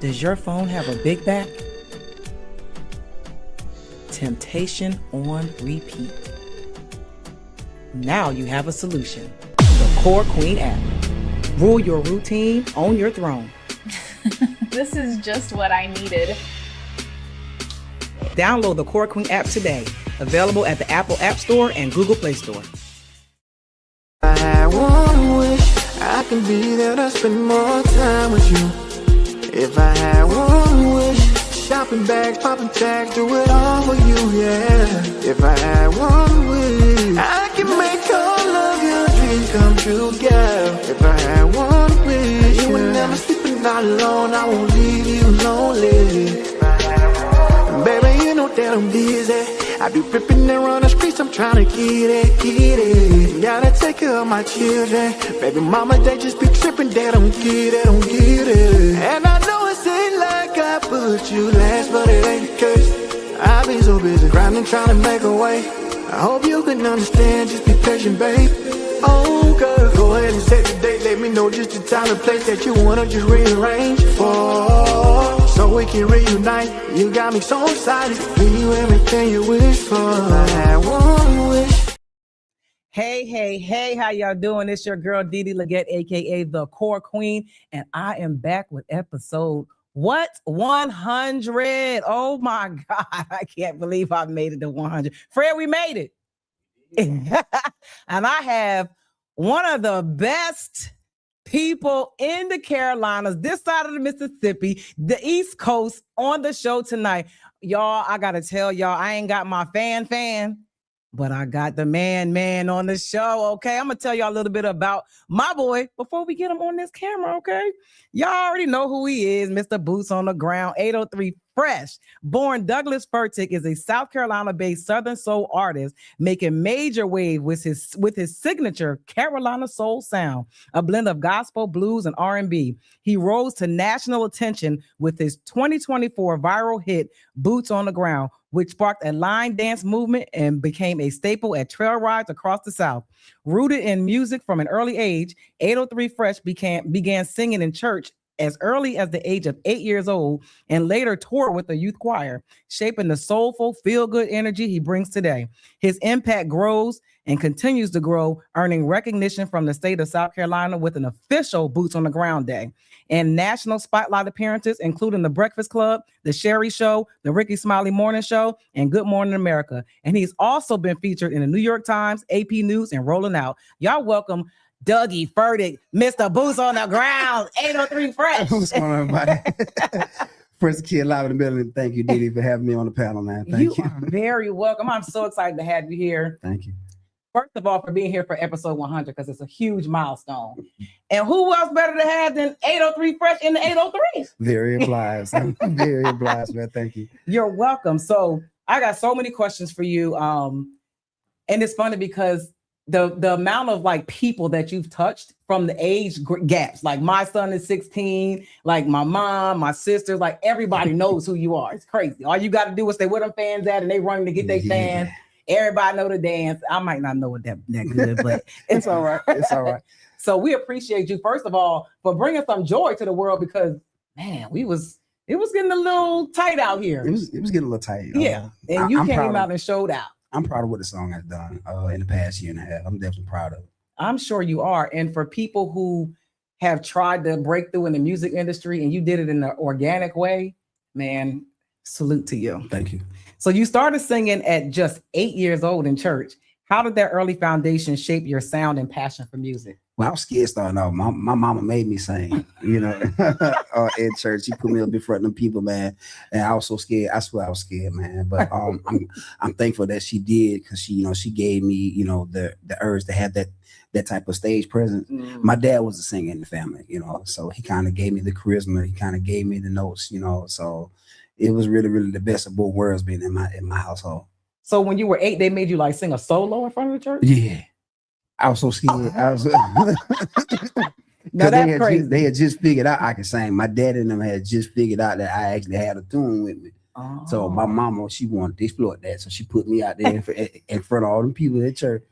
Does your phone have a big back? Temptation on repeat. Now you have a solution. The Core Queen app. Rule your routine, own your throne. This is just what I needed. Download the Core Queen app today. Available at the Apple App Store and Google Play Store. I had one wish, I can be there to spend more time with you. If I had one wish, shopping bags, popping tags, do it all for you, yeah. If I had one wish, I can make all of your dreams come true, girl. If I had one wish, you would never sleeping all alone, I won't leave you lonely. Baby, you know that I'm busy. I be ripping and run the streets, I'm trying to get it. Gotta take care of my children. Baby mama, they just be tripping, they don't get it. And I know it ain't like I put you last, but it ain't the case. I be so busy grinding, trying to make a way. I hope you can understand, just be patient, babe. Oh girl, go ahead and set the date, let me know just the time and place that you wanna just rearrange for, so we can reunite. You got me so excited, give you everything you wish for. I had one wish. Hey, how y'all doing? It's your girl, Didi Leggett, aka the Core Queen, and I am back with episode 100. Oh my God, I can't believe I made it to 100. Fred, we made it. And I have one of the best people in the Carolinas, this side of the Mississippi, the East Coast, on the show tonight. Y'all, I gotta tell y'all, I ain't got my fan, but I got the man on the show, okay? I'm gonna tell y'all a little bit about my boy before we get him on this camera, okay? Y'all already know who he is, Mr. Boots on the Ground, 803 Fresh. Born Douglas Furtick is a South Carolina-based Southern soul artist making major wave with his signature Carolina soul sound, a blend of gospel, blues, and R&B. He rose to national attention with his 2024 viral hit, Boots on the Ground, which sparked a line dance movement and became a staple at trail rides across the South. Rooted in music from an early age, 803 Fresh began singing in church as early as the age of 8 years old and later toured with the youth choir, shaping the soulful, feel-good energy he brings today. His impact grows and continues to grow, earning recognition from the state of South Carolina with an official Boots on the Ground Day and national spotlight appearances, including The Breakfast Club, The Sherry Show, The Ricky Smiley Morning Show, and Good Morning America. And he's also been featured in the New York Times, AP News, and Rolling Out. Y'all welcome Dougie Furtick, Mr. Boots on the Ground, 803 Fresh. What's going on, everybody? First kid live in the building. Thank you, Didi, for having me on the panel, man. Thank you. You are very welcome. I'm so excited to have you here. Thank you. First of all, for being here for episode 100, because it's a huge milestone. And who else better to have than 803 Fresh in the 803s? Very obliged. I'm very obliged, man. Thank you. You're welcome. So I got so many questions for you. And it's funny because the amount of like people that you've touched from the age gaps, like my son is 16, like my mom, my sister, like everybody knows who you are. It's crazy. All you got to do is say where them fans at, and they running to get their fans. Everybody know the dance. I might not know it that good, but it's all right. It's all right. So we appreciate you, first of all, for bringing some joy to the world, because man, it was getting a little tight out here. It was getting a little tight. Yeah, and you came out and showed out. I'm proud of what the song has done in the past year and a half. I'm definitely proud of it. I'm sure you are. And for people who have tried to break through in the music industry and you did it in an organic way, man, salute to you. Thank you. So you started singing at just 8 years old in church. How did that early foundation shape your sound and passion for music? Well, I was scared starting off. My mama made me sing, in church. She put me up in front of them people, man. And I was so scared. I swear I was scared, man. But I'm thankful that she did, because she gave me, the urge to have that type of stage presence. My dad was a singer in the family, so he kind of gave me the charisma. He kind of gave me the notes, so it was really, really the best of both worlds being in my household. So when you were 8, they made you like sing a solo in front of the church? Yeah. I was so scared. Now that's crazy. They had just figured out I could sing. My dad and them had just figured out that I actually had a tune with me. Oh. So my mama, she wanted to exploit that. So she put me out there in front of all them people at church.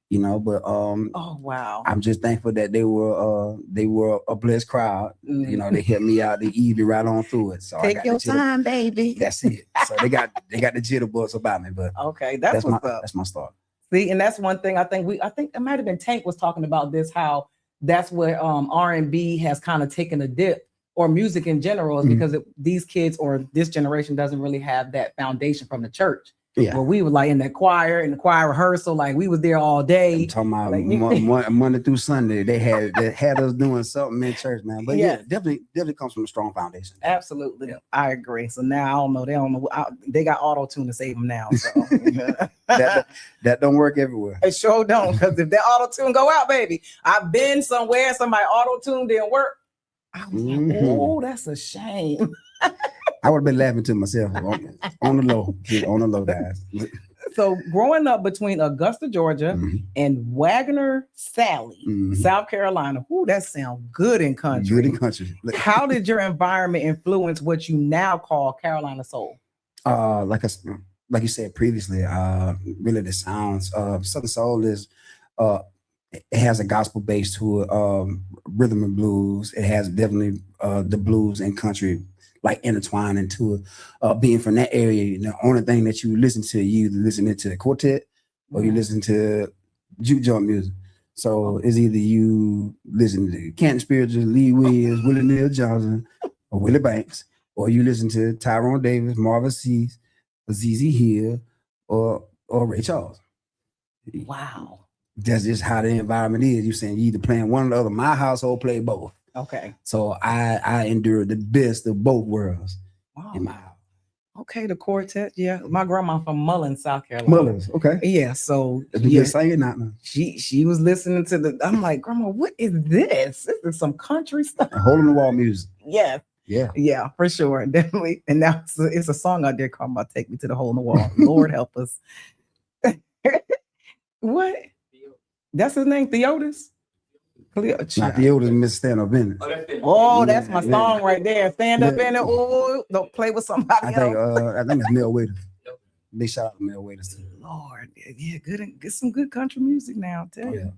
you know. But Oh wow. I'm just thankful that they were a blessed crowd. You know, they helped me out. They eased me right on through it. So I Take got your the time, baby. That's it. So they got the jitterbugs about me, but Okay, that's what's up. That's my start. See, and that's one thing I think it might have been Tank was talking about this, how that's where R&B has kind of taken a dip, or music in general, is because these kids or this generation doesn't really have that foundation from the church. Yeah. Well, we were like in the choir rehearsal, like we was there all day. I'm talking about like, Monday through Sunday. They had us doing something in church, man. But yeah, definitely comes from a strong foundation. Absolutely, I agree. So now I don't know. They don't know. They got auto tune to save them now. So that don't work everywhere. It sure don't, because if that auto tune go out, baby, I've been somewhere somebody auto tune didn't work. I was like, oh, that's a shame. I would have been laughing to myself on the low, guys. So growing up between Augusta, Georgia, and Wagner, Sally, South Carolina, that sounds good in country. Good in country. How did your environment influence what you now call Carolina soul? Like you said previously, really the sounds of Southern soul is it has a gospel base to it, rhythm and blues. It has definitely the blues and country like intertwined into it. Being from that area, the only thing that you listen to, you either listening to the quartet or you listen to juke joint music. So it's either you listen to Canton Spiritual, Lee Williams, Willie Neal Johnson, or Willie Banks, or you listen to Tyrone Davis, Marvin Cease, ZZ Hill, or Ray Charles. Wow. That's just how the environment is. You're saying you either playing one or the other. My household played both. Okay. So I endured the best of both worlds in my house. Okay, the quartet. Yeah, my grandma from Mullins, South Carolina. Mullins, okay. Yeah, so you're saying that now. She was listening to I'm like, Grandma, what is this? This is some country stuff. Hole in the wall music. Yeah. Yeah, for sure. Definitely. And now it's a song out there called Take Me to the Hole in the Wall. Lord help us. What? That's his name, Theotis? Not Theotis, Mr. Stand Up In It. Oh, that's my song right there. Stand up in it. Oh, don't play with somebody else. I think it's Mel Waiters. Big shout out to Mel Waiters too. Lord, yeah, get some good country music now. I'll tell you.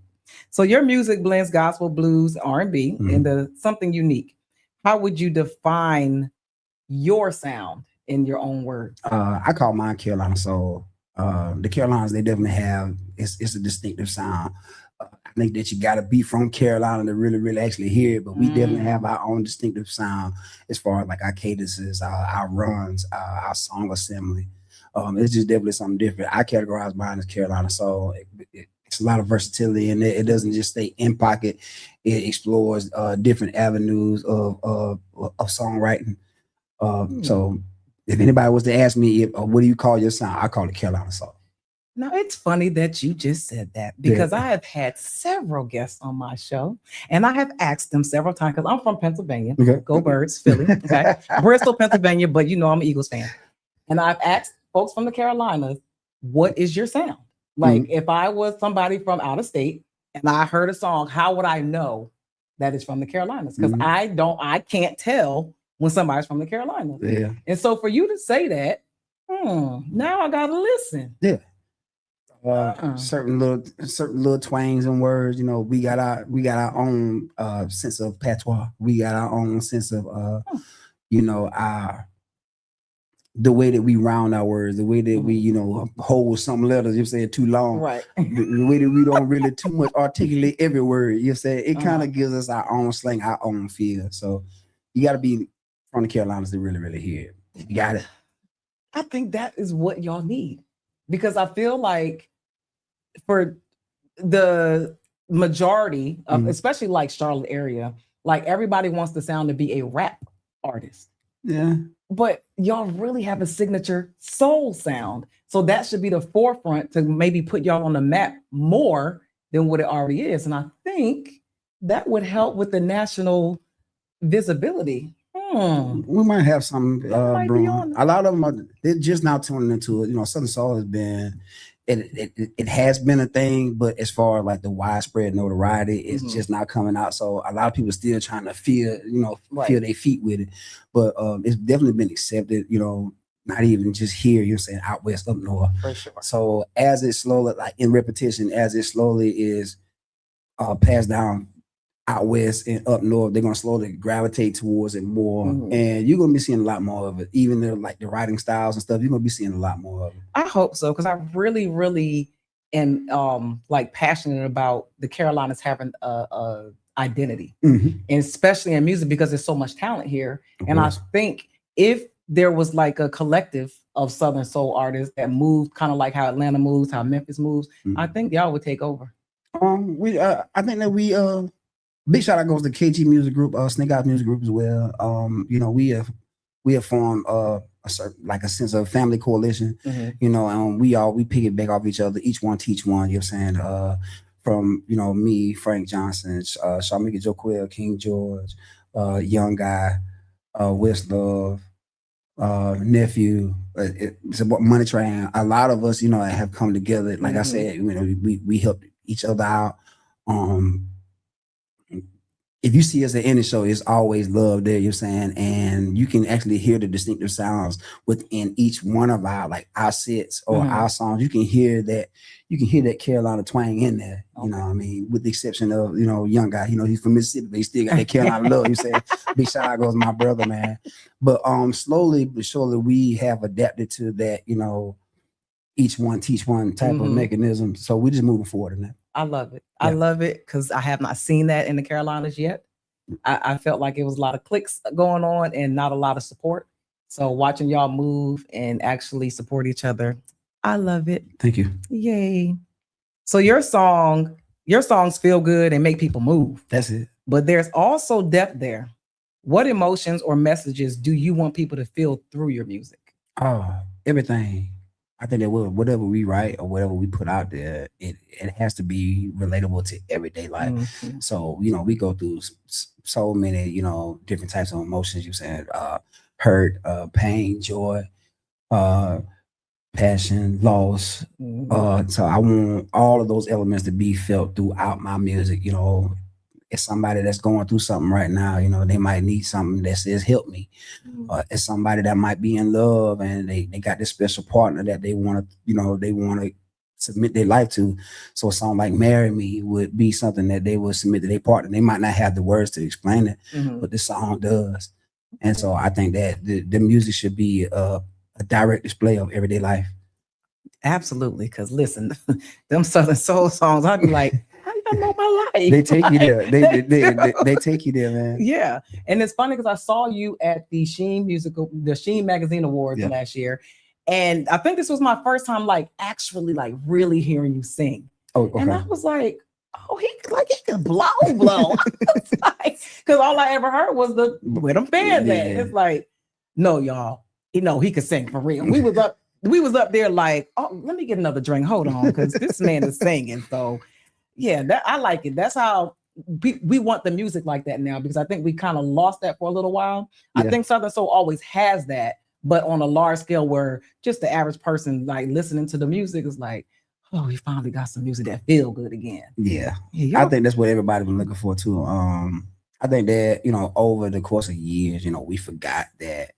So your music blends gospel, blues, R&B into something unique. How would you define your sound in your own words? I call mine Carolina soul. The Carolinas, they definitely have it's a distinctive sound. I think that you got to be from Carolina to really actually hear it, but we definitely have our own distinctive sound as far as like our cadences, our runs, our song assembly. It's just definitely something different. I categorize mine as Carolina soul. It's a lot of versatility in it. It doesn't just stay in pocket. It explores different avenues of songwriting. So if anybody was to ask me, what do you call your sound? I call it Carolina soul. Now, it's funny that you just said that, because I have had several guests on my show, and I have asked them several times, because I'm from Pennsylvania. Okay. Go Birds, Philly. Okay. Bristol, Pennsylvania, but I'm an Eagles fan. And I've asked folks from the Carolinas, what is your sound? Like, if I was somebody from out of state and I heard a song, how would I know that it's from the Carolinas? Because I can't tell when somebody's from the Carolinas. Yeah. And so for you to say that, now I gotta listen. Yeah. Certain little twangs and words, we got our own sense of patois. We got our own sense of the way that we round our words, the way that we hold some letters, you say it too long, right? The way that we don't really too much articulate every word, you say it kind of gives us our own slang, our own feel. So you got to be from the Carolinas to really hear it. You got it. I think that is what y'all need, because I feel like for the majority of, especially like Charlotte area, like everybody wants the sound to be a rap artist. Yeah. But y'all really have a signature soul sound. So that should be the forefront to maybe put y'all on the map more than what it already is. And I think that would help with the national visibility. We might have some brewing. A lot of them they're just now tuning into it. Southern Soul has been it has been a thing, but as far as like the widespread notoriety, it's just not coming out. So a lot of people still trying to feel their feet with it. But it's definitely been accepted. not even just here, you know what I'm saying, out west, up north. For sure. So as it slowly, like in repetition, as it slowly is passed down out west and up north, they're gonna slowly gravitate towards it more. And you're gonna be seeing a lot more of it. Even the like the writing styles and stuff, you're gonna be seeing a lot more of it. I hope so, because I really, really am like passionate about the Carolinas having a identity, and especially in music because there's so much talent here. And I think if there was like a collective of Southern soul artists that moved kind of like how Atlanta moves, how Memphis moves, I think y'all would take over. I think that we big shout out goes to KG Music Group, Snake Eyes Music Group as well. You know, we have formed a certain, like a sense of family coalition. You know, we piggyback off each other. Each one teach one. You know what I'm saying? From you know me, Frank Johnson, Shamika Joquel, King George, Young Guy, West Love, Nephew. It's about Money Train. A lot of us, you know, have come together. Like I said, you know, we help each other out. If you see us at any show, it's always love there, you're saying, and you can actually hear the distinctive sounds within each one of our sets or our songs. You can hear that Carolina twang in there, you know what I mean, with the exception of, you know, Young Guy, you know, he's from Mississippi, but he still got that Carolina love, you say. Big shout out goes to my brother, man. But slowly but surely we have adapted to that, you know, each one teach one type of mechanism. So we're just moving forward in that. I love it. I love it because I have not seen that in the Carolinas yet. I felt like it was a lot of clicks going on and not a lot of support. So watching y'all move and actually support each other, I love it. Thank you. Yay. So your songs feel good and make people move. That's it. But there's also depth there. What emotions or messages do you want people to feel through your music? Oh, everything. I think that whatever we write or whatever we put out there, it has to be relatable to everyday life. So, you know, we go through so many, you know, different types of emotions. You said hurt, pain, joy, passion, loss. So I want all of those elements to be felt throughout my music. You know, it's somebody that's going through something right now, you know, they might need something that says, help me. It's somebody that might be in love and they got this special partner that they want to, you know, they want to submit their life to. So a song like Marry Me would be something that they would submit to their partner. They might not have the words to explain it, but this song does. And so I think that the music should be a direct display of everyday life. Absolutely. Because listen, them Southern soul songs, I'd be like, I know my life. They take you there. They take you there, man. Yeah. And it's funny because I saw you at the Sheen Magazine Awards last year. And I think this was my first time like actually like really hearing you sing. Oh, okay. And I was like, oh, he can blow. Because all I ever heard was the where them fans at. It's like, no, y'all, you know, he could sing for real. We was up there like, oh, let me get another drink. Hold on, because this man is singing. So yeah, that I like it. That's how we want the music like that now, because I think we kind of lost that for a little while. I think Southern Soul always has that, but on a large scale where just the average person like listening to the music is like, oh, we finally got some music that feel good again. Yeah. I think that's what everybody was looking for too. I think that, you know, over the course of years, you know, we forgot to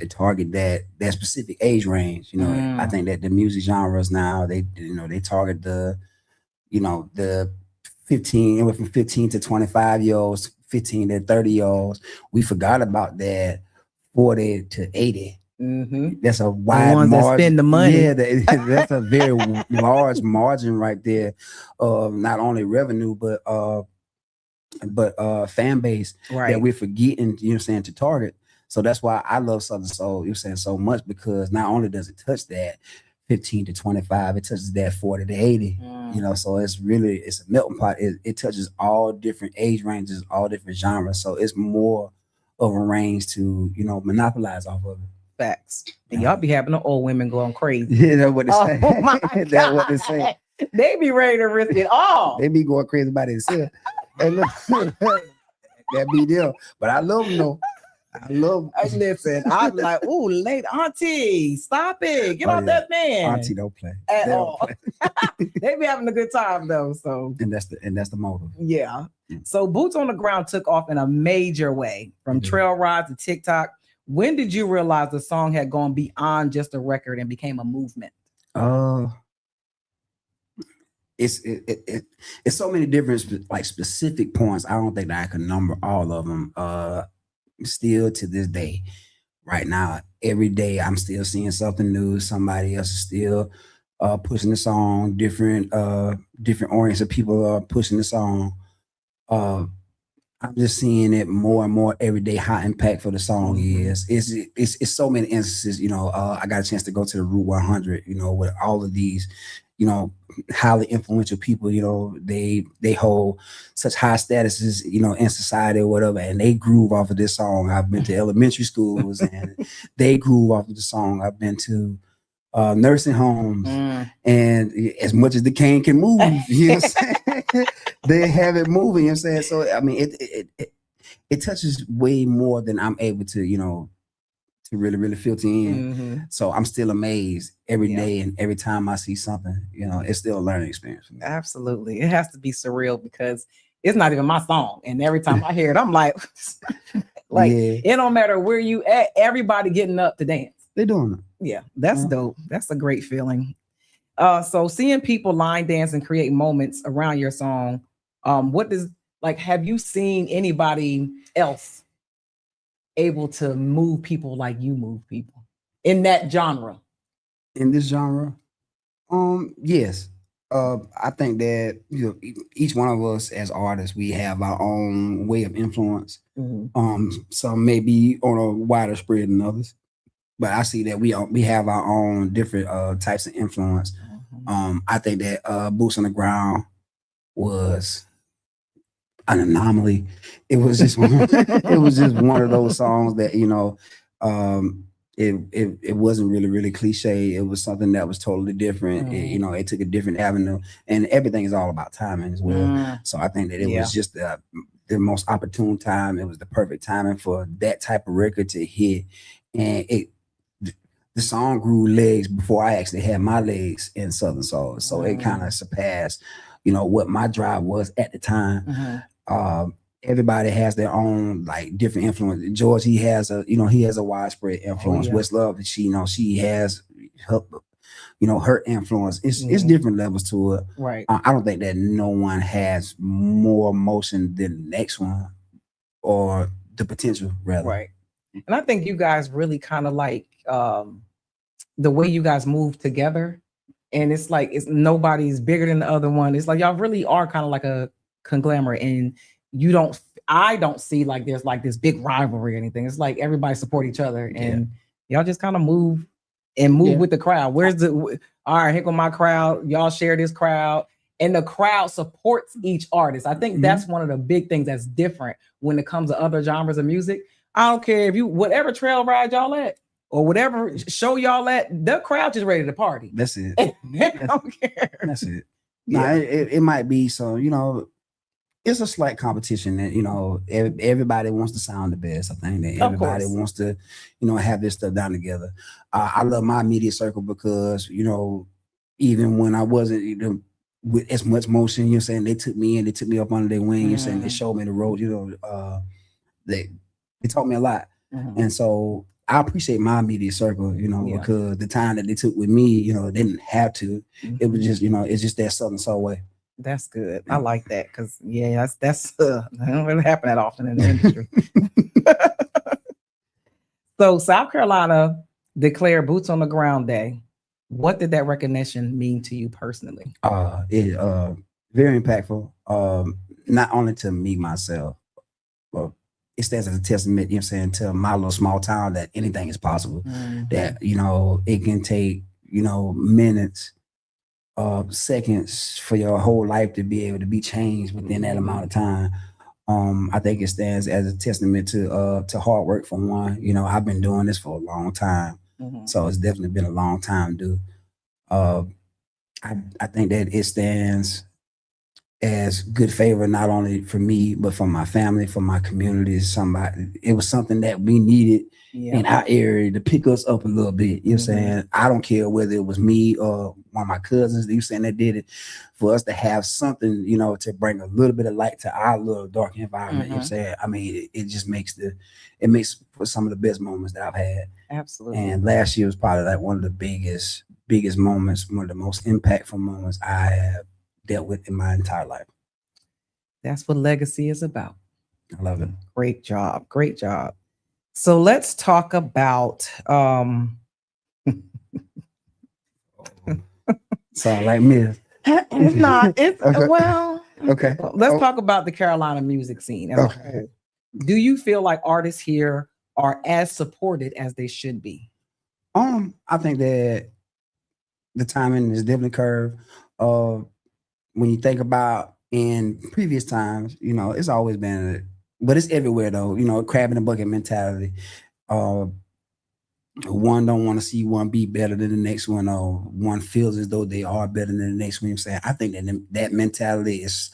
target that specific age range. You know, I think that the music genres now, they target the 15, anywhere from 15 to 25 year olds, 15 to 30 year olds. We forgot about that 40 to 80. That's a wide margin. That spend the money. Yeah, that's a very large margin right there of not only revenue but fan base that we're forgetting, you know what I'm saying, to target. So that's why I love Southern Soul, you're saying, so much, because not only does it touch that 15 to 25, it touches that 40 to 80, you know, so it's a melting pot. It touches all different age ranges, all different genres. So it's more of a range to, you know, monopolize off of it. Facts. And y'all be having the old women going crazy. Yeah, that's what they say. Oh my God. That's what they say. They be ready to risk it all. They be going crazy about themselves. And look, that be them. But I love them though. Listen, I'm like, ooh, late auntie, stop it. Get off that man. Auntie don't play. At all. They be having a good time though. So and that's the motive. Yeah. So Boots on the Ground took off in a major way, from trail rides to TikTok. when did you realize the song had gone beyond just a record and became a movement? It's so many different like specific points. I don't think that I can number all of them. Still to this day, right now, every day I'm still seeing something new. Somebody else is still pushing the song. Different orients of people are pushing the song. I'm just seeing it more and more every day how impactful the song is. It's so many instances. I got a chance to go to the Route 100. With all of these, highly influential people. They hold such high statuses, in society or whatever, and they groove off of this song. I've been to elementary schools, and they groove off of the song. I've been to nursing homes, and as much as the cane can move, you know what I'm saying? They have it moving, you know what I'm saying? So I mean it touches way more than I'm able to, to really filter in. So I'm still amazed every day, and every time I see something, it's still a learning experience for me. Absolutely. It has to be surreal because it's not even my song. And every time I hear it, I'm like, it don't matter where you at, everybody getting up to dance. They're doing it. Yeah, that's dope. That's a great feeling. So seeing people line dance and create moments around your song, have you seen anybody else able to move people like you move people in that genre? In this genre? Yes. I think that each one of us as artists, we have our own way of influence. Some may be on a wider spread than others. But I see that we have our own different types of influence. I think that Boots on the Ground was an anomaly. It was just it was just one of those songs that it wasn't really cliche. It was something that was totally different. It took a different avenue, and everything is all about timing as well. So I think that it was just the most opportune time. It was the perfect timing for that type of record to hit, and the song grew legs before I actually had my legs in Southern Soul. So it kind of surpassed, what my drive was at the time. Everybody has their own like different influence. George, he has a widespread influence. Westlove, she has her influence. It's different levels to it. Right. I don't think that no one has more emotion than the next one, or the potential rather. Right. And I think you guys really kind of like the way you guys move together, and it's like nobody's bigger than the other one. It's like y'all really are kind of like a conglomerate, and I don't see like there's like this big rivalry or anything. It's like everybody support each other, and y'all just kind of move with the crowd. All right, here go my crowd. Y'all share this crowd, and the crowd supports each artist. I think that's one of the big things that's different when it comes to other genres of music. I don't care if whatever trail ride y'all at or whatever show y'all at, the crowd just ready to party. That's it. They don't care. That's it. Nah, it might be so, it's a slight competition that, everybody wants to sound the best. I think that everybody wants to, have this stuff down together. I love my immediate circle because, even when I wasn't, with as much motion, saying, they took me in, they took me up under their wing, you're saying, they showed me the road, they taught me a lot. And so I appreciate my immediate circle, because the time that they took with me, they didn't have to. It was just, it's just that Southern Soul way. That's good. I like that because that's that don't really happen that often in the industry. So South Carolina declared Boots on the Ground Day. What did that recognition mean to you personally? It very impactful. Not only to me myself, but it stands as a testament, to my little small town that anything is possible. That it can take minutes, seconds for your whole life to be able to be changed within that amount of time. I think it stands as a testament to hard work for one. I've been doing this for a long time, so it's definitely been a long time, dude. I think that it stands as good favor, not only for me, but for my family, for my community. It was something that we needed in our area to pick us up a little bit. You know what I'm saying? I don't care whether it was me or one of my cousins, you saying, that did it, for us to have something, you know, to bring a little bit of light to our little dark environment. You know what I'm saying? I mean, it just makes for some of the best moments that I've had. Absolutely. And last year was probably like one of the biggest moments, one of the most impactful moments I have dealt with in my entire life. That's what legacy is about. I love it. Great job. Great job. So let's talk about sound like Miss. It's not. It's Okay. well. Okay. Let's talk about the Carolina music scene as a whole. Do you feel like artists here are as supported as they should be? I think that the timing is definitely curved. When you think about in previous times, you know, it's always been, but it's everywhere though. You know, crab in the bucket mentality. One don't want to see one be better than the next one, or one feels as though they are better than the next one. You know what I'm saying? I think that mentality is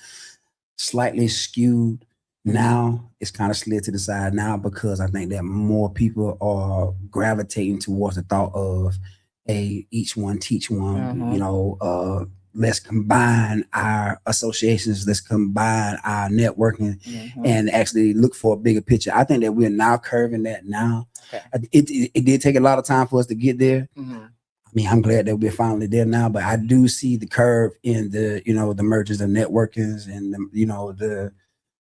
slightly skewed now. It's kind of slid to the side now because I think that more people are gravitating towards the thought of each one teach one. You know, let's combine our associations, let's combine our networking, and actually look for a bigger picture. I think that we're now curving that now. Okay. It did take a lot of time for us to get there. I mean, I'm glad that we're finally there now, but I do see the curve in the, you know, the mergers and networkings and the, you know, the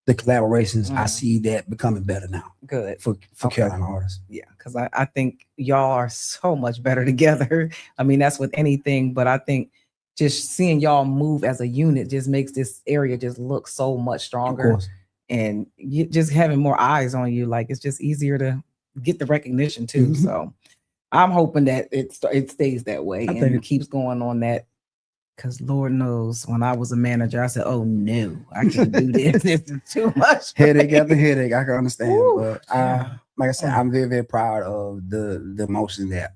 collaborations. I see that becoming better now. Good. For Carolina artists. Yeah, because I think y'all are so much better together. I mean, that's with anything, but I think just seeing y'all move as a unit just makes this area just look so much stronger. Of course. And just having more eyes on you, like it's just easier to get the recognition too. So I'm hoping that it stays that way and it keeps going on that. Because Lord knows, when I was a manager, I said, "Oh no, I can't do this. This is too much." Headache after headache. I can understand, but like I said, I'm very, very proud of the motion that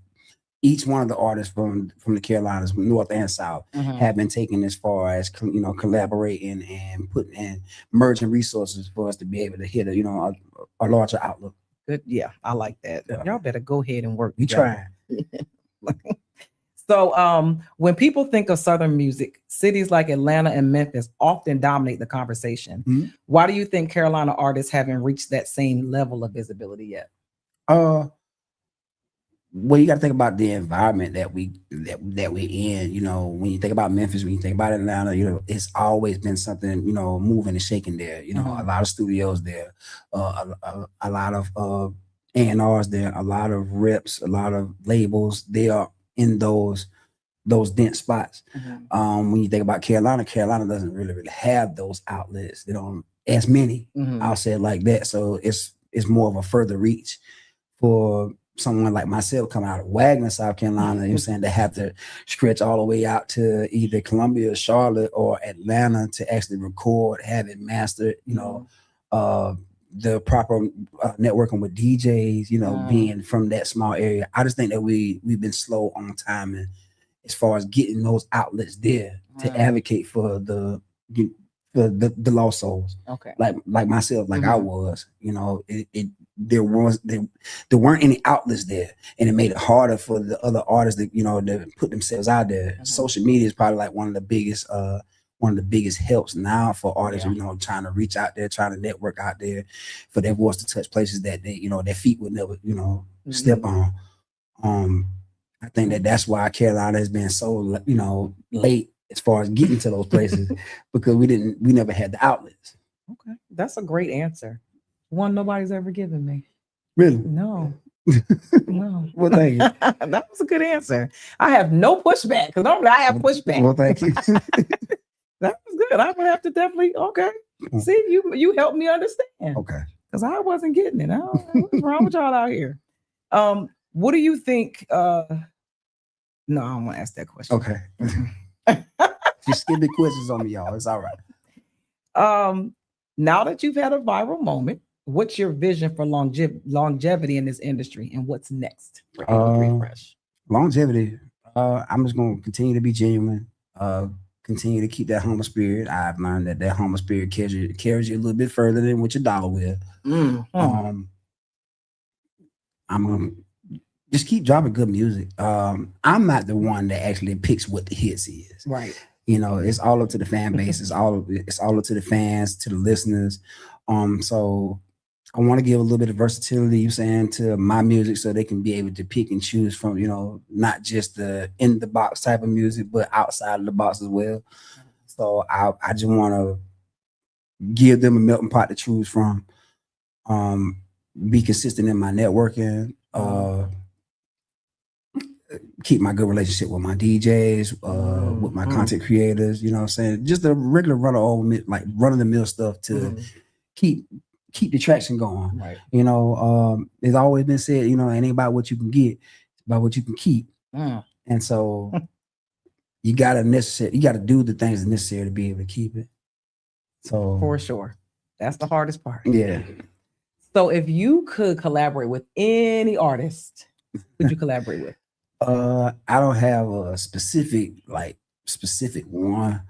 each one of the artists from the Carolinas, North and South, have been taking as far as, you know, collaborating and putting and merging resources for us to be able to hit a larger outlook. Good, yeah, I like that. Yeah. Y'all better go ahead and work. You try. So when people think of Southern music, cities like Atlanta and Memphis often dominate the conversation. Why do you think Carolina artists haven't reached that same level of visibility yet? Well, you got to think about the environment that we're in. You know, when you think about Memphis, when you think about Atlanta, you know, it's always been something, you know, moving and shaking there. You know, a lot of studios there, a lot of A&Rs there, a lot of reps, a lot of labels. They are in those dense spots. When you think about Carolina doesn't really have those outlets. They don't as many. I'll say it like that. So it's more of a further reach for someone like myself coming out of Wagner, South Carolina. You know what I'm saying? They have to stretch all the way out to either Columbia, Charlotte, or Atlanta to actually record, have it mastered. You know, the proper networking with DJs. You know, being from that small area. I just think that we've been slow on timing as far as getting those outlets there to advocate for the lost souls. Okay, like myself, like I was. You know, there weren't any outlets there, and it made it harder for the other artists that, you know, to put themselves out there. Social media is probably like one of the biggest helps now for artists, you know, trying to reach out there, trying to network out there, for their voice to touch places that they, you know, their feet would never, you know, step on. I think that's why Carolina has been so, you know, late as far as getting to those places, because we never had the outlets. Okay, that's a great answer. One nobody's ever given me. Really? No. No. Well, thank you. That was a good answer. I have no pushback, because normally I have pushback. Well, thank you. That was good. I would have to definitely, see, you helped me understand. Okay. Because I wasn't getting it. What's wrong with y'all out here? What do you think? No, I don't want to ask that question. Okay. You skip the quizzes on me, y'all. It's all right. Now that you've had a viral moment, what's your vision for longevity in this industry, and what's next for Fresh? Longevity. I'm just going to continue to be genuine, continue to keep that humble spirit. I've learned that humble spirit carries you a little bit further than what your dollar will. I'm gonna just keep dropping good music. I'm not the one that actually picks what the hits is. Right. You know, it's all up to the fan base. It's all up to the fans, to the listeners. So I want to give a little bit of versatility, you saying, to my music, so they can be able to pick and choose from, you know, not just the in the box type of music, but outside of the box as well. So I just want to give them a melting pot to choose from. Be consistent in my networking. Keep my good relationship with my DJs, with my content creators. You know what I'm saying? Just the regular run of the mill stuff to keep the traction going. Right. You know, it's always been said, you know, it ain't about what you can get, it's about what you can keep. And so you gotta do the things necessary to be able to keep it. So For sure. That's the hardest part. yeah. So if you could collaborate with any artist, who'd you collaborate with? I don't have a specific one.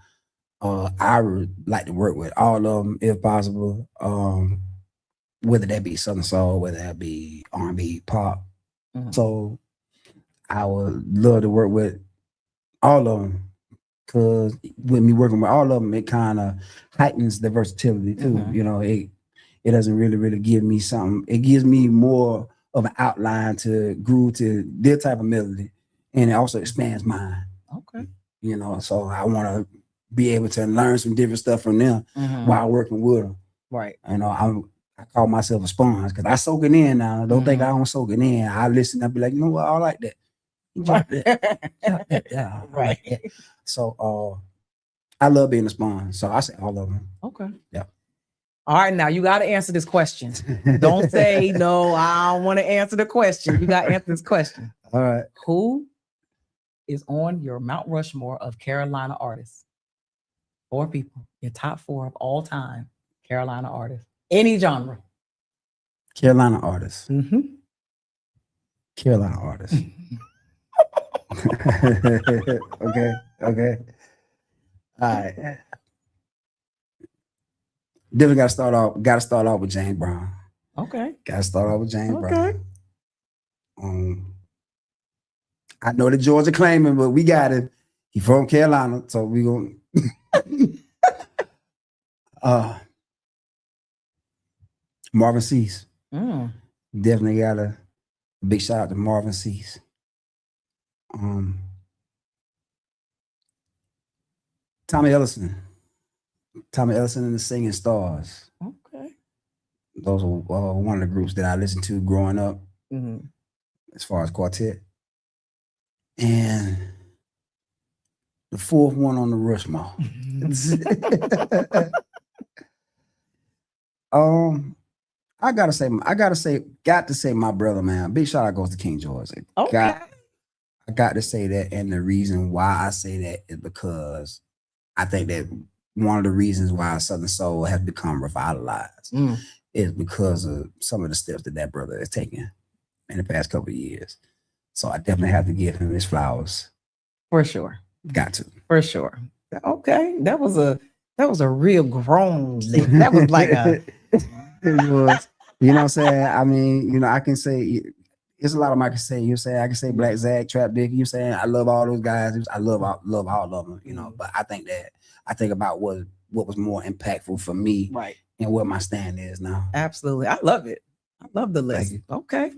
I would like to work with all of them if possible. Whether that be Southern Soul, whether that be R&B, pop. So I would love to work with all of them, because with me working with all of them, it kind of heightens the versatility too. You know, it doesn't really give me something. It gives me more of an outline to groove to their type of melody, and it also expands mine. Okay. You know, so I want to be able to learn some different stuff from them while working with them. Right. You know, I call myself a sponge because I soak it in now. Don't think I don't soak it in. I listen. I be like, you know what? I like that. Drop that. Yeah, Right. Like that. So I love being a sponge. So I say all of them. Okay. Yeah. All right, now you got to answer this question. Don't say no, I don't want to answer the question. You got to answer this question. All right. Who is on your Mount Rushmore of Carolina artists? 4 people, your top 4 of all time Carolina artists, any genre. Carolina artists. Carolina artists. Okay. All right. Definitely got to start off with James Brown. Okay. Got to start off with James Okay. Brown. I know the Georgia claiming, but we got him. He from Carolina, so we gonna. Marvin Cease. Definitely got a big shout out to Marvin Cease. Tommy Ellison and the Singing Stars. Okay. Those are one of the groups that I listened to growing up, as far as quartet. And the 4th one on the Rushmore. I gotta say my brother, man. Big shout out goes to King George. Okay. I got to say that, and the reason why I say that is because I think that one of the reasons why Southern Soul has become revitalized is because of some of the steps that brother has taken in the past couple of years. So I definitely have to give him his flowers. For sure. Got to. For sure. Okay. That was a real grown lick. That was like a it was. You know what I'm saying? I mean, you know, I can say it's a lot of them I can say. You say I can say Black Zag, Trap Dick. You saying I love all those guys. I love all of them. You know, but I think about what was more impactful for me, right, and what my stand is now. Absolutely, I love it. I love the list. Okay.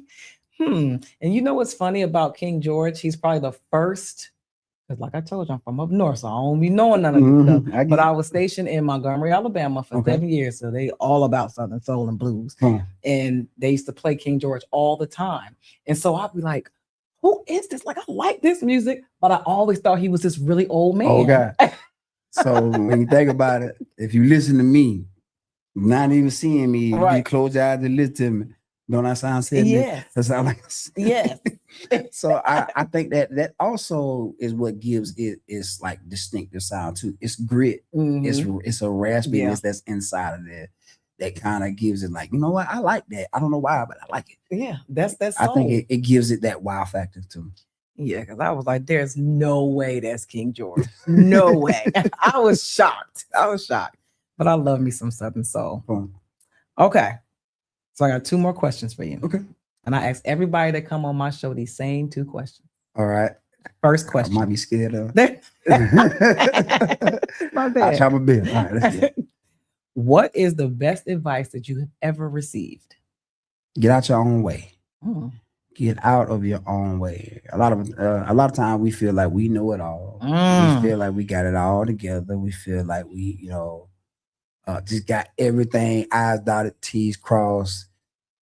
And you know what's funny about King George? He's probably the first. Because like I told you, I'm from up north, so I don't be knowing none of this stuff. But I was stationed in Montgomery, Alabama for 7 years. So they all about Southern soul and blues. And they used to play King George all the time. And so I'd be like, who is this? Like, I like this music, but I always thought he was this really old man. Oh, God. So when you think about it, if you listen to me, not even seeing me, you close your eyes and listen to me. Don't I sound silly? Yes. That sound like yes. So I think that also is what gives it its like distinctive sound too. It's grit. It's a raspiness that's inside of there that kind of gives it like, you know what? I like that. I don't know why, but I like it. Yeah, that's I think it gives it that wow factor too. Yeah, because I was like, there's no way that's King George. No way. I was shocked. But I love me some Southern Soul. Okay. So I got 2 more questions for you. Okay. And I ask everybody that come on my show these same 2 questions. All right. First I question. might be scared of. My I bad. try my best. All right, let's get it. What is the best advice that you have ever received? Get out your own way. Mm. Get out of your own way. A lot of times we feel like we know it all. Mm. We feel like we got it all together. We feel like we, just got everything I's dotted, T's crossed.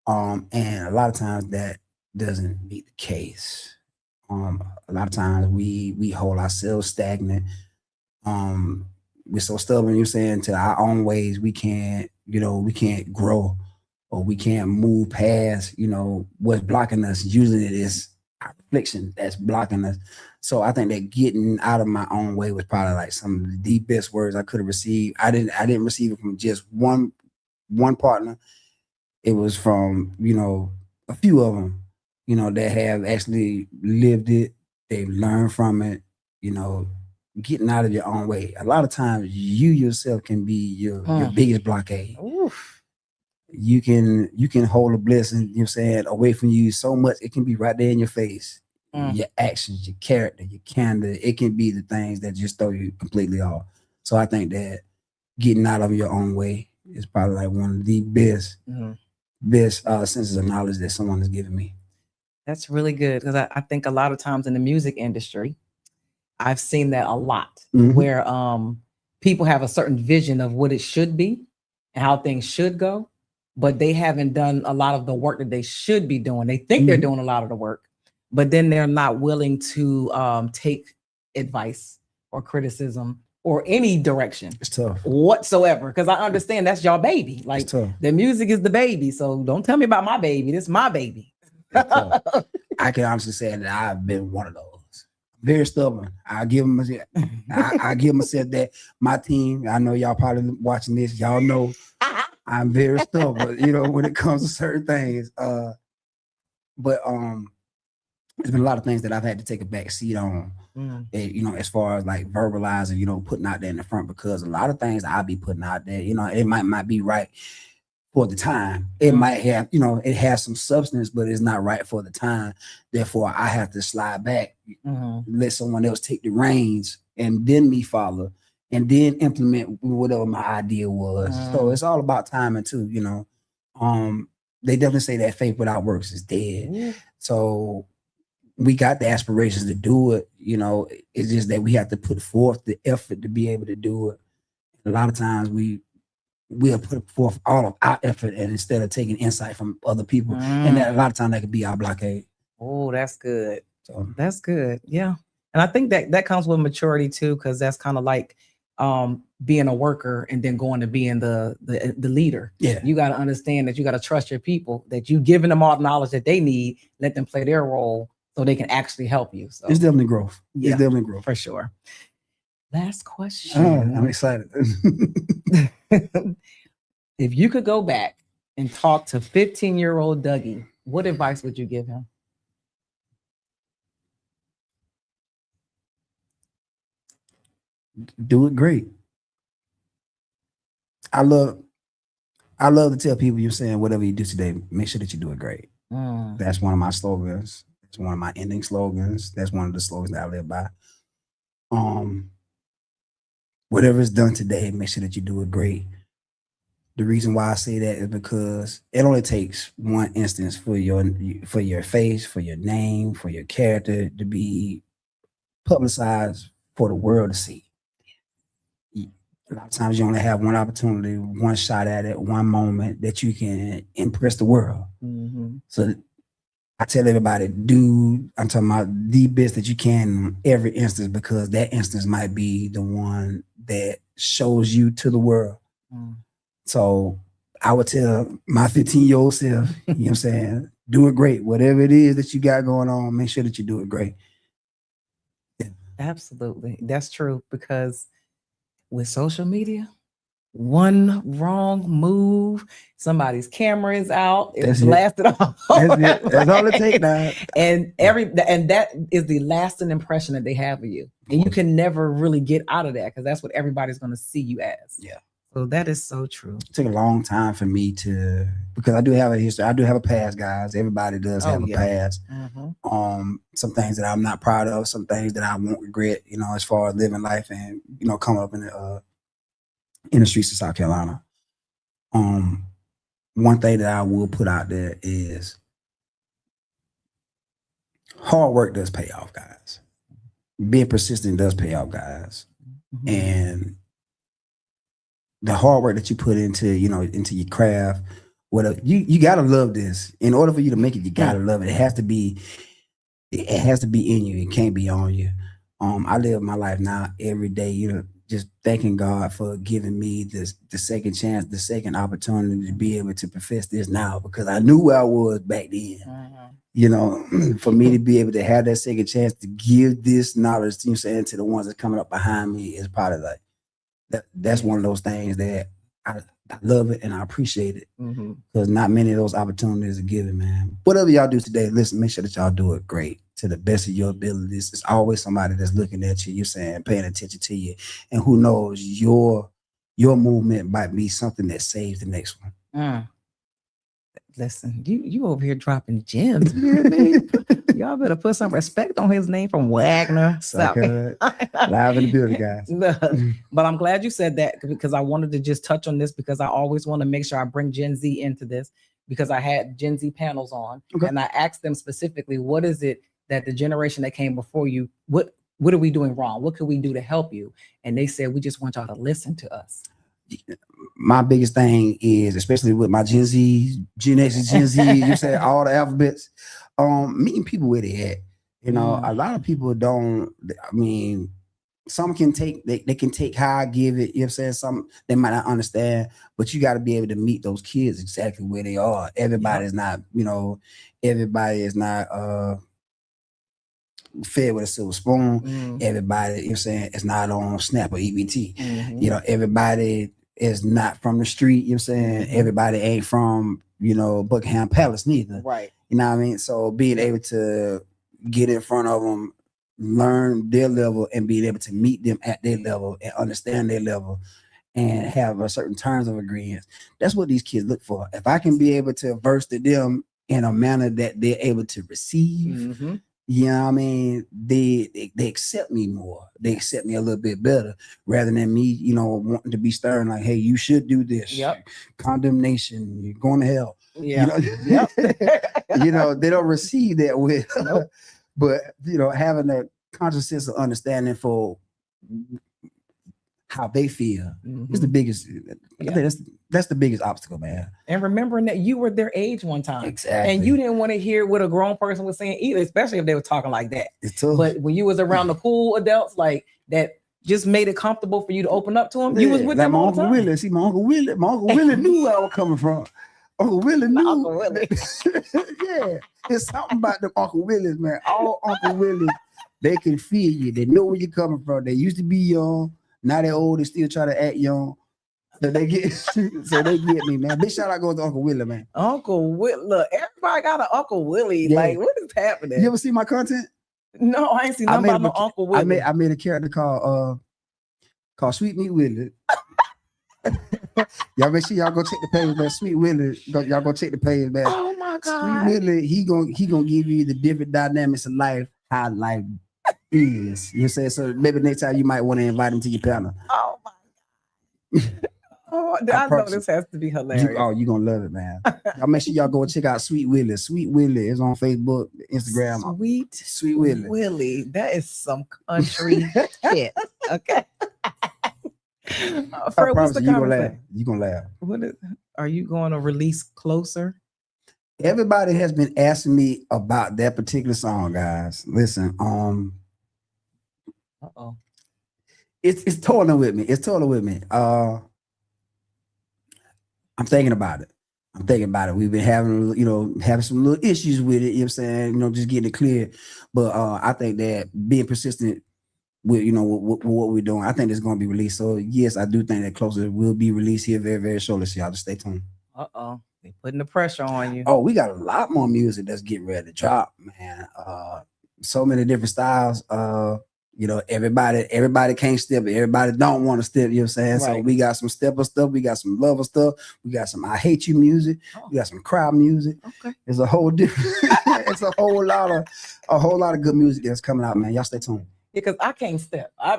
And a lot of times that doesn't be the case. A lot of times we hold ourselves stagnant. We're so stubborn, you're saying, to our own ways. We can't grow, or we can't move past, what's blocking us. Usually it is our reflection that's blocking us. So I think that getting out of my own way was probably like some of the best words I could have received. I didn't receive it from just one partner. It was from, a few of them, that have actually lived it. They've learned from it, getting out of your own way. A lot of times you yourself can be your biggest blockade. Oof. You can hold a blessing, away from you so much. It can be right there in your face. Your actions, your character, your candor. It can be the things that just throw you completely off. So I think that getting out of your own way is probably like one of the best senses of knowledge that someone has given me. That's really good, because I think a lot of times in the music industry, I've seen that a lot, where people have a certain vision of what it should be and how things should go, but they haven't done a lot of the work that they should be doing. They think they're doing a lot of the work, but then they're not willing to take advice or criticism or any direction. It's tough whatsoever, because I understand that's your baby. Like, it's tough. The music is the baby, so don't tell me about my baby. This is my baby. I can honestly say that I've been one of those. Very stubborn. I give myself that. My team, I know y'all probably watching this. Y'all know I'm very stubborn, when it comes to certain things. But there's been a lot of things that I've had to take a back seat on. As far as like verbalizing, putting out there in the front, because a lot of things I'll be putting out there, it might be right for the time. It might have, it has some substance, but it's not right for the time. Therefore, I have to slide back, let someone else take the reins, and then me follow, and then implement whatever my idea was. So it's all about timing too, They definitely say that faith without works is dead. So we got the aspirations to do it, it's just that we have to put forth the effort to be able to do it. A lot of times we'll put forth all of our effort, and instead of taking insight from other people, and that a lot of times that could be our blockade. Oh, that's good. So that's good. Yeah. And I think that comes with maturity too, because that's kind of like being a worker and then going to being the leader. Yeah. You got to understand that you got to trust your people, that you giving them all the knowledge that they need, let them play their role so they can actually help you. So it's definitely growth. Yeah, it's definitely growth. For sure. Last question. I'm excited. If you could go back and talk to 15-year-old Dougie, what advice would you give him? Do it great. I love to tell people, you're saying whatever you do today, make sure that you do it great. That's one of my slogans. It's one of my ending slogans. That's one of the slogans that I live by. Whatever is done today, make sure that you do it great. The reason why I say that is because it only takes one instance for your face, for your name, for your character to be publicized for the world to see. A lot of times you only have one opportunity, one shot at it, one moment that you can impress the world. So I tell everybody, I'm talking about the best that you can in every instance, because that instance might be the one that shows you to the world. So I would tell my 15-year-old self, you know what I'm saying, do it great. Whatever it is that you got going on, make sure that you do it great. Yeah. Absolutely. That's true, because with social media, one wrong move, somebody's camera is out, it's That's it. blasted off. That's it. That's all it takes now. And that is the lasting impression that they have of you. And you can never really get out of that because that's what everybody's going to see you as. Yeah. So that is so true. It took a long time for me because I do have a history. I do have a past, guys. Everybody does have a past. Mm-hmm. Some things that I'm not proud of, some things that I won't regret, as far as living life and, coming up in the streets of South Carolina. One thing that I will put out there is hard work does pay off, guys. Being persistent does pay off, guys. Mm-hmm. And the hard work that you put into your craft, whatever, you gotta love this. In order for you to make it, you gotta love it. It has to be in you. It can't be on you. I live my life now every day, just thanking God for giving me the second chance, the second opportunity to be able to profess this now, because I knew where I was back then. For me to be able to have that second chance to give this knowledge, to the ones that's coming up behind me is probably like that's one of those things that I love it and I appreciate it, because not many of those opportunities are given, man. Whatever y'all do today, listen, make sure that y'all do it great to the best of your abilities. There's always somebody that's looking at you, paying attention to you, and who knows, your movement might be something that saves the next one. Listen, you over here dropping gems. You hear me? Y'all better put some respect on his name from Wagner. Live in the building, guys. But I'm glad you said that, because I wanted to just touch on this, because I always want to make sure I bring Gen Z into this, because I had Gen Z panels on, and I asked them specifically, what is it that the generation that came before you, what are we doing wrong? What could we do to help you? And they said, we just want y'all to listen to us. My biggest thing is, especially with my Gen Z, Gen X, Gen Z, all the alphabets, meeting people where they at. A lot of people don't, some can take, they can take how I give it, some they might not understand, but you got to be able to meet those kids exactly where they are. Everybody's not, everybody is not fed with a silver spoon. Everybody, it's not on Snap or EBT. Everybody is not from the street, everybody ain't from, Buckingham Palace neither. Right. You know what I mean? So being able to get in front of them, learn their level, and being able to meet them at their level and understand their level and have a certain terms of agreement. That's what these kids look for. If I can be able to verse to them in a manner that they're able to receive, they accept me more. They accept me a little bit better, rather than me, wanting to be stern, like, hey, you should do this. Condemnation, you're going to hell. They don't receive that with, but having that conscious sense of understanding for how they feel is the biggest. I think that's the biggest obstacle, man. And remembering that you were their age one time, exactly, and you didn't want to hear what a grown person was saying either, especially if they were talking like that. It's tough. But when you was around the cool adults, like that, just made it comfortable for you to open up to them. You was with them all the time. Willie. See, my Uncle Willie knew where I was coming from. Uncle Willie knew. Uncle Willie. Yeah, there's something about them Uncle Willies, man. All Uncle Willie, they can feel you. They know where you're coming from. They used to be young. Now they're old and still try to act young. So they get me, man. Big shout out goes to Uncle Willie, man. Uncle Willie. Look, everybody got an Uncle Willie. Yeah. Like, what is happening? You ever see my content? No, I ain't seen nothing about no Uncle Willie. I made a character called Sweet Meat Willie. Y'all make sure y'all go check the page, man. Sweet Willie, y'all go check the page, man. Oh my God. Sweet Willie, he gonna give you the different dynamics of life, how life is. You say so. Maybe next time you might want to invite him to your panel. Oh my God. Oh, I know this has to be hilarious. You gonna love it, man. Y'all make sure y'all go check out Sweet Willie. Sweet Willie is on Facebook, Instagram. Sweet Willie. Willie, that is some country shit. Okay. Fred, what's the conversation? You gonna laugh. Are you going to release Closer? Everybody has been asking me about that particular song, guys. Listen, it's toiling with me. It's toiling with me. I'm thinking about it. We've been having some little issues with it, you know what I'm saying? Just getting it clear. But I think that being persistent with what we're doing. I think it's going to be released. So yes, I do think that Closer will be released here very, very shortly. So y'all just stay tuned. They putting the pressure on you. Oh, we got a lot more music that's getting ready to drop, man. So many different styles. Everybody can't step it. Everybody don't want to step, you know what I'm saying? Right. So we got some stepper stuff, we got some lover stuff, we got some I hate you music, we got some crowd music. Okay. It's a whole different it's a whole lot of good music that's coming out, man. Y'all stay tuned. Because I can't step. I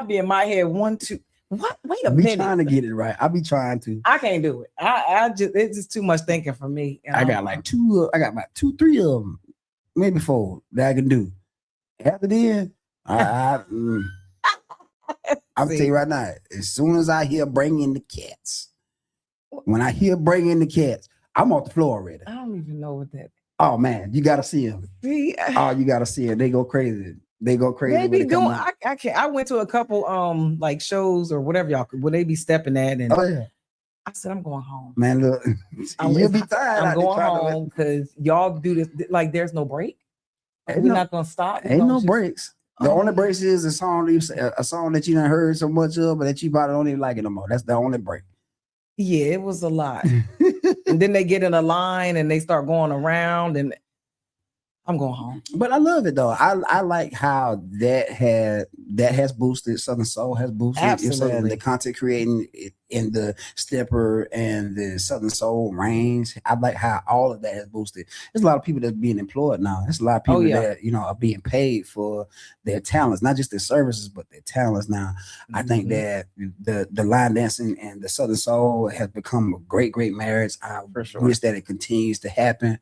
be in my head 1, 2. What? Wait a I be minute. trying to get it right. I be trying to. I can't do it. It's just too much thinking for me. I got like about 2, 3 of them, maybe 4 that I can do. After then, I'm tell you right now, as soon as I hear bring in the cats, when I hear bring in the cats, I'm off the floor already. I don't even know what that. Oh man, you gotta see them. See, You gotta see them. They go crazy. They go crazy. They be doing. I can't. I went to a couple like shows or whatever y'all could. Where they be stepping at, and I said I'm going home. Man, look, you'll be tired. I'm going home because y'all do this. Like there's no break. We're not gonna stop. Ain't no breaks. The only break is a song that you done heard so much of, but that you probably don't even like it no more. That's the only break. Yeah, it was a lot. And then they get in a line and they start going around, and I'm going home. But I love it though. I like how that has boosted Southern Soul, has boosted. Absolutely. The content creating in the stepper and the Southern Soul range. I like how all of that has boosted. There's a lot of people that's being employed now. There's a lot of people that are being paid for their talents, not just their services, but their talents now. I think that the line dancing and the Southern Soul has become a great marriage. I wish that it continues to happen.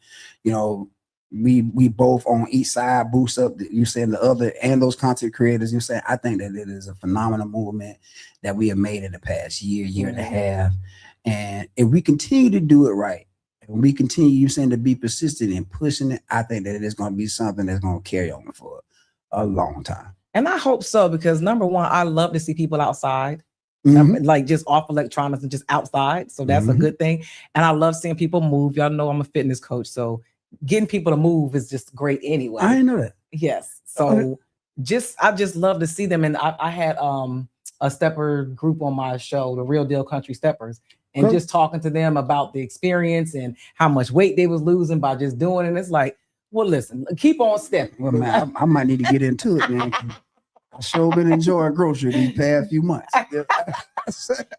We both on each side boost up the other and those content creators. I think that it is a phenomenal movement that we have made in the past year and a half. And if we continue to do it right, and we continue to be persistent in pushing it, I think that it is going to be something that's going to carry on for a long time. And I hope so, because number one, I love to see people outside. Like just off electronics and just outside. So that's a good thing. And I love seeing people move. Y'all know I'm a fitness coach, so getting people to move is just great anyway. I didn't know that. Yes. So I just love to see them. And I had a stepper group on my show, the Real Deal Country Steppers, and just talking to them about the experience and how much weight they was losing by just doing it. And it's like, well, listen, keep on stepping. Well, man, I might need to get into it, man. I sure been enjoying grocery these past few months.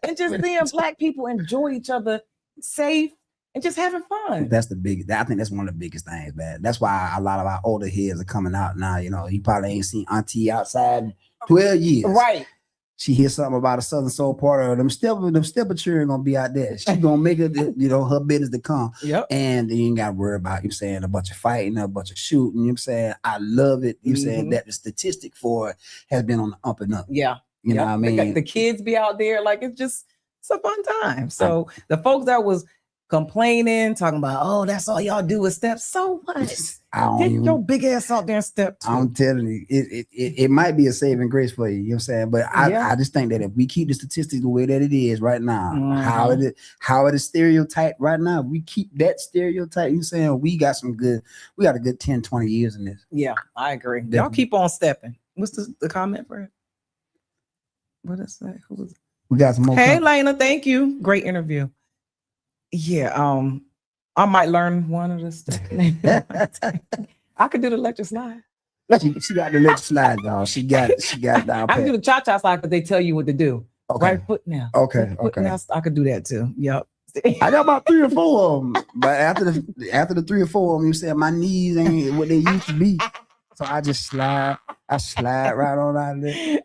And just seeing Black people enjoy each other safe and just having fun. That's the biggest. I think that's one of the biggest things, man. That's why a lot of our older heads are coming out now. You probably ain't seen Auntie outside in 12 years. Right. She hears something about a Southern Soul party, or them stepper children gonna be out there. She gonna make it, her business to come. Yep. And you ain't gotta worry about a bunch of fighting, a bunch of shooting. I love it. Saying that the statistic for it has been on the up and up. Yeah. You know what I mean? The kids be out there, like it's a fun time. So the folks that was complaining, talking about, oh, that's all y'all do is step. So what? Get your big ass out there and step too. I'm telling you, it might be a saving grace for you. You know what I'm saying? But I just think that if we keep the statistics the way that it is right now, how it is stereotyped right now, we keep that stereotype. You know what I'm saying? We got a good 10, 20 years in this. Yeah, I agree. Definitely. Y'all keep on stepping. What's the comment for it? What is that? Who was it? We got some more. Hey, Lena, thank you. Great interview. Yeah, I might learn one of the stuff. I could do the electric slide. She got the electric slide, dog. She got it down. I can do the cha-cha slide because they tell you what to do. Okay. Right foot now. Okay. Now, I could do that too. Yep. I got about 3 or 4 of them, but after the 3 or 4 of them, you said my knees ain't what they used to be, so I just slide. I slide right on out of there.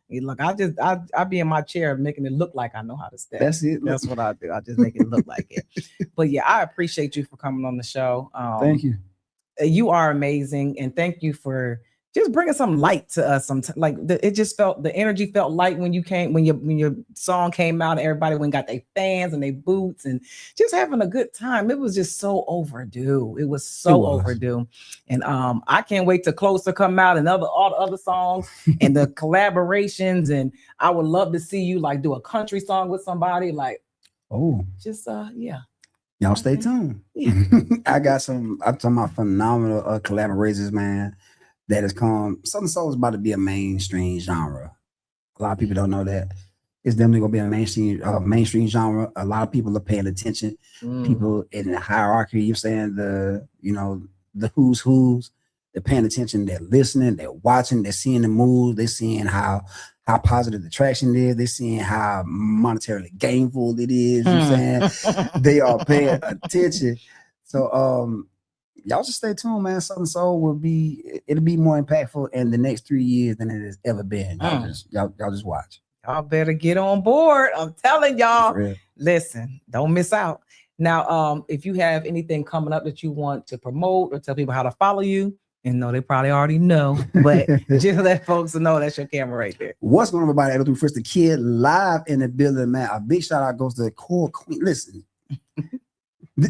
Look, I be in my chair making it look like I know how to step. That's it. That's what I do. I just make it look like it. But yeah, I appreciate you for coming on the show. Thank you. You are amazing, and thank you for just bringing some light to us. The energy felt light when you came, when your song came out. Everybody went and got their fans and their boots and just having a good time. It was just so overdue. It was overdue, and I can't wait to Closer come out and all the other songs and the collaborations. And I would love to see you do a country song with somebody. Yeah. Y'all stay tuned. Yeah. I'm talking about phenomenal collaborations, man. that has come. Southern Soul is about to be a mainstream genre. A lot of people don't know that. It's definitely gonna be a mainstream genre. A lot of people are paying attention. People in the hierarchy, you're saying the who's, they're paying attention, they're listening, they're watching, they're seeing the moves, they're seeing how positive the traction is, they're seeing how monetarily gainful it is. You know what I'm saying? They are paying attention. So y'all just stay tuned, man. Southern Soul it'll be more impactful in the next 3 years than it has ever been. Y'all just watch. Y'all better get on board. I'm telling y'all. Listen, don't miss out. Now, if you have anything coming up that you want to promote or tell people how to follow you, and no, they probably already know, but just let folks know that's your camera right there. What's going on, everybody? 803 First, the kid live in the building, man. A big shout out goes to the core queen. Listen.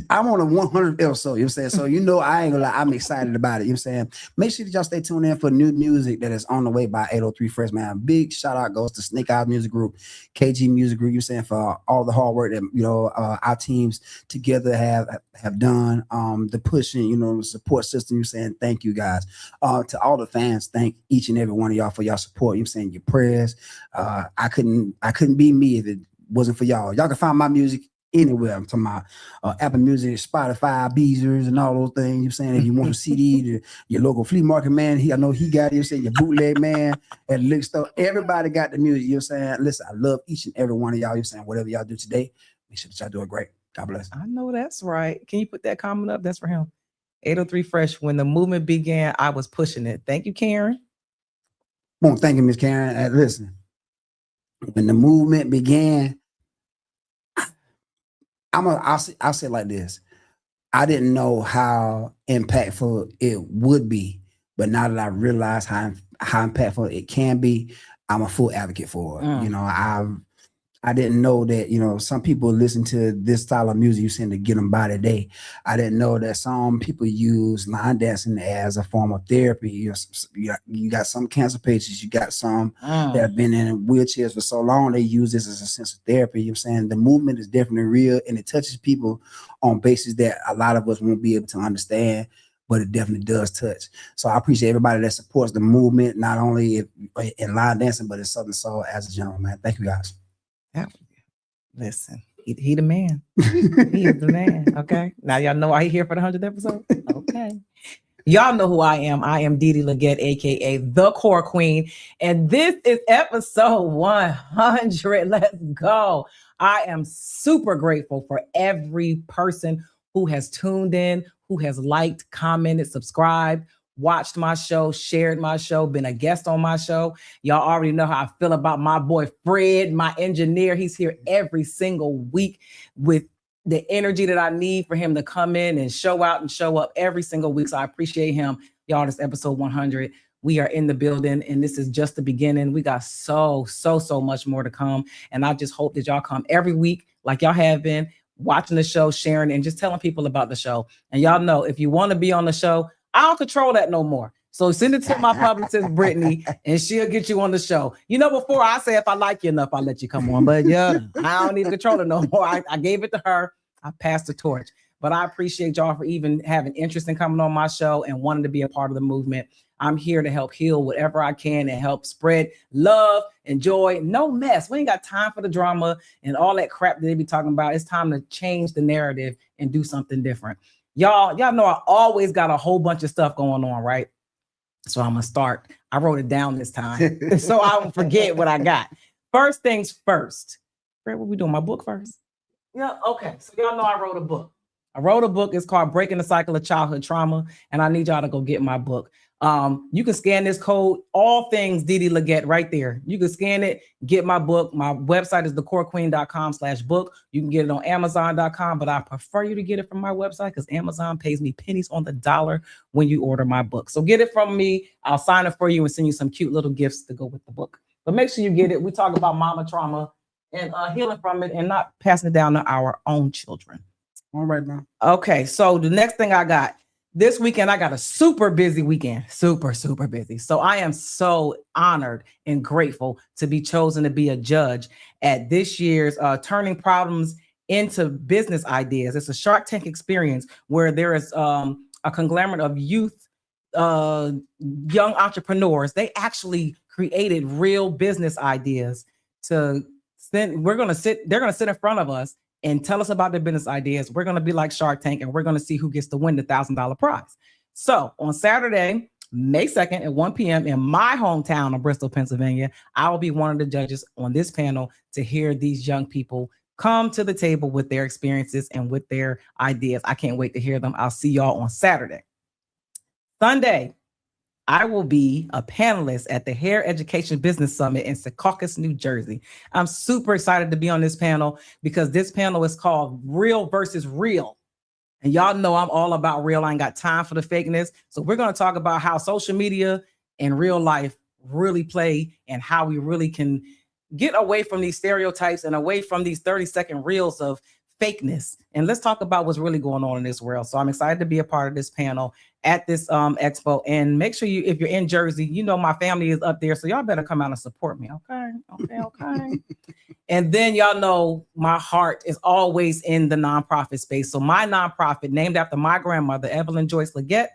I'm on a 100th episode, you know what I'm saying? So, I ain't gonna lie, I'm excited about it, you know what I'm saying? Make sure that y'all stay tuned in for new music that is on the way by 803 Fresh, man. Big shout out goes to Snake Eyes Music Group, KG Music Group, you know what I'm saying, for all the hard work that, our teams together have done, the pushing, the support system, you know what I'm saying? Thank you guys. To all the fans, thank each and every one of y'all for y'all support, you know what I'm saying? Your prayers. I couldn't be me if it wasn't for y'all. Y'all can find my music anywhere. I'm talking about Apple Music, Spotify, Beezers, and all those things. You're saying if you want a CD, your local flea market man, I know he got it. You're saying your bootleg man at the liquor store. Everybody got the music. You're saying, listen, I love each and every one of y'all. You're saying whatever y'all do today, make sure that y'all do it great. God bless. I know that's right. Can you put that comment up? That's for him. 803 Fresh. When the movement began, I was pushing it. Thank you, Karen. Well, thank you, Miss Karen. Listen, when the movement began, I'll say it like this. I didn't know how impactful it would be, but now that I realize how impactful it can be, I'm a full advocate for it. I didn't know that, some people listen to this style of music you send to get them by the day. I didn't know that some people use line dancing as a form of therapy. You got some cancer patients, you got some that have been in wheelchairs for so long, they use this as a sense of therapy. You know what I'm saying? The movement is definitely real and it touches people on basis that a lot of us won't be able to understand, but it definitely does touch. So I appreciate everybody that supports the movement, not only in line dancing, but in Southern Soul as a general, man. Thank you guys. Listen, he the man. He is the man. Okay. Now y'all know why he here for the 100th episode. Okay. Y'all know who I am. I am Didi Leggett, aka the Core Queen, and this is episode 100. Let's go. I am super grateful for every person who has tuned in, who has liked, commented, subscribed, watched my show, shared my show, been a guest on my show. Y'all already know how I feel about my boy Fred, my engineer. He's here every single week with the energy that I need for him to come in and show out and show up every single week. So I appreciate him. Y'all, this episode 100. We are in the building and this is just the beginning. We got so much more to come. And I just hope that y'all come every week like y'all have been, watching the show, sharing, and just telling people about the show. And y'all know if you want to be on the show, I don't control that no more. So send it to my publicist, Brittany, and she'll get you on the show. Before I say if I like you enough, I'll let you come on. But yeah, I don't need to control it no more. I gave it to her. I passed the torch. But I appreciate y'all for even having interest in coming on my show and wanting to be a part of the movement. I'm here to help heal whatever I can and help spread love and joy. No mess. We ain't got time for the drama and all that crap that they be talking about. It's time to change the narrative and do something different. Y'all know I always got a whole bunch of stuff going on, right? So I'm gonna start. I wrote it down this time so I don't forget what I got. First things first. Fred, what we doing? My book first? Yeah, okay. So y'all know I wrote a book. It's called Breaking the Cycle of Childhood Trauma, and I need y'all to go get my book. You can scan this code, all things Didi Leggett right there. You can scan it, get my book. My website is thecorequeen.com/book. You can get it on Amazon.com, but I prefer you to get it from my website because Amazon pays me pennies on the dollar when you order my book. So get it from me. I'll sign it for you and send you some cute little gifts to go with the book. But make sure you get it. We talk about mama trauma and healing from it and not passing it down to our own children. All right, man. Okay, so the next thing I got. This weekend, I got a super busy weekend, super busy. So I am so honored and grateful to be chosen to be a judge at this year's Turning Problems into Business Ideas. It's a Shark Tank experience where there is a conglomerate of youth young entrepreneurs. They actually created real business ideas to send. They're going to sit in front of us and tell us about their business ideas. We're going to be like Shark Tank, and we're going to see who gets to win the $1,000 prize. So on Saturday, May 2nd at 1 p.m. in my hometown of Bristol, Pennsylvania, I will be one of the judges on this panel to hear these young people come to the table with their experiences and with their ideas. I can't wait to hear them. I'll see y'all on Saturday. Sunday, I will be a panelist at the Hair Education Business Summit in Secaucus, New Jersey. I'm super excited to be on this panel because this panel is called Real versus Real. And y'all know I'm all about real. I ain't got time for the fakeness. So we're going to talk about how social media and real life really play and how we really can get away from these stereotypes and away from these 30-second reels of fakeness. And let's talk about what's really going on in this world. So I'm excited to be a part of this panel at this expo. And make sure if you're in Jersey, you know my family is up there. So y'all better come out and support me. Okay. And then y'all know my heart is always in the nonprofit space. So my nonprofit, named after my grandmother, Evelyn Joyce Leggett,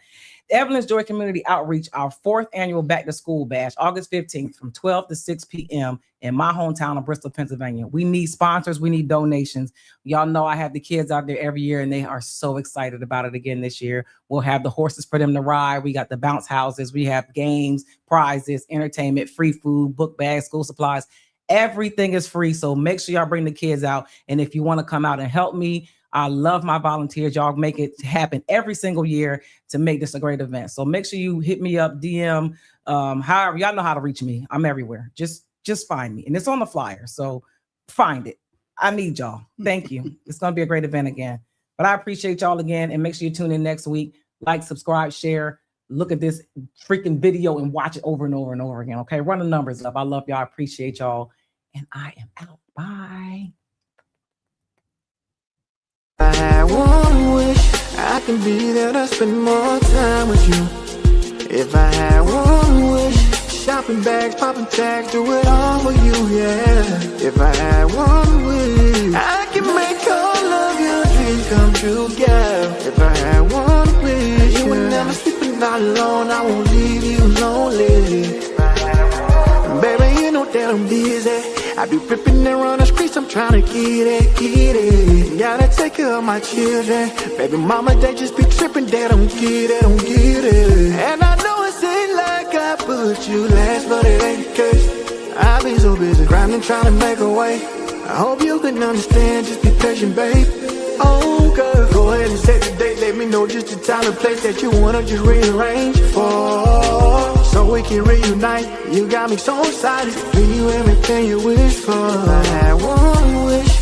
Evelyn's Joy Community Outreach, our 4th annual Back to School Bash, August 15th from 12 to 6 p.m. in my hometown of Bristol, Pennsylvania. We need sponsors. We need donations. Y'all know I have the kids out there every year, and they are so excited about it again this year. We'll have the horses for them to ride. We got the bounce houses. We have games, prizes, entertainment, free food, book bags, school supplies. Everything is free. So make sure y'all bring the kids out. And if you want to come out and help me, I love my volunteers. Y'all make it happen every single year to make this a great event. So make sure you hit me up, DM, however, y'all know how to reach me. I'm everywhere. Just find me. And it's on the flyer. So find it. I need y'all. Thank you. It's going to be a great event again. But I appreciate y'all again. And make sure you tune in next week. Like, subscribe, share. Look at this freaking video and watch it over and over and over again. Okay. Run the numbers up. I love y'all. I appreciate y'all. And I am out. Bye. I had one wish, I can be there to spend more time with you. If I had one wish, shopping bags, popping tags, do it all for you, yeah. If I had one wish, I can make all of your dreams come true, yeah. If I had one wish, you would never sleep and not alone, I won't leave you lonely. Baby, you know that I'm busy. I be ripping and run the streets, I'm trying to get it. Gotta take care of my children. Baby mama, they just be tripping, they don't get it. And I know it ain't like I put you last, but it ain't the case. I be so busy grinding, trying to make a way. I hope you can understand, just be patient, babe. Oh girl, go ahead and set the date, let me know just the time and place that you wanna just rearrange for, so we can reunite. You got me so excited, be you everything you wish for. I had one wish,